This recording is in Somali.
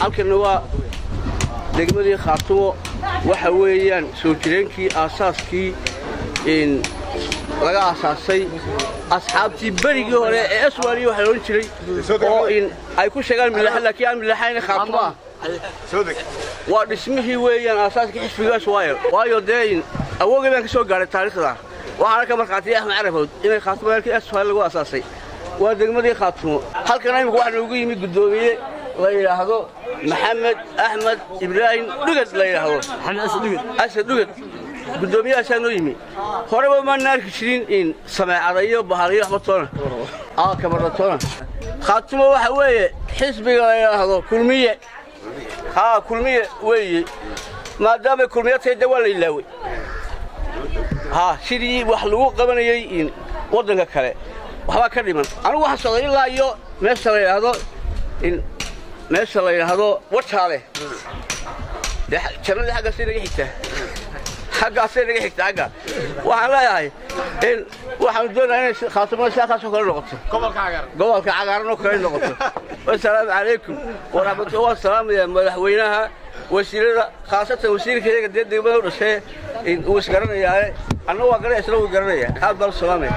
halkan waa degmadii Khaatumo waxa weeyaan soo jireenkii asaaskii in laga asaasay asxaabtii barigii hore ee Aswaani waxa loo jiray oo in ay ku sheegaan milax laakiin aan milaxayna Khaatumo waa dhismihii weeyaan asaaskii xisbigaas waayo deyn awoogeedan ka soo gaaray taariikhda waxaana ka marqaatay Axmed Carafood inay Khaatumo halkii Aswaani lagu asaasay waa degmadii Khaatumo halkan ay waxa ugu yimid gudoomiye la yiraahdo محمد أحمد إبراهيم دقت لا يهو أسد دقت قدومي أسد نويمي هرب ما نارك شرين إن سمع عرية بحرية حبطنا كبرتنا خاتمه وحوي حسب لا يهو كلمية كلمية وي ما دام كلمية تدول إلاوي شري وحلو قبل يين وضنك كله وحوا كريمان أنا واحد صغير لا يو مثلا هذا إن meesha la yiraahdo wataale jannada xagga sii naga xigta waxaan leeyahay in waxaan doonayaa in Khaatumo shaaqaas kale noqoto gobolka cagaaran oo kale noqoto wassalaamu calaykum wa rahmatullahi wa salaam madaxweynaha wasiirada khaasatan wasiirkeega degmada u dhashay in uu isgaranayaa anna waa garanaya isla uu garanaya aad baan salaamay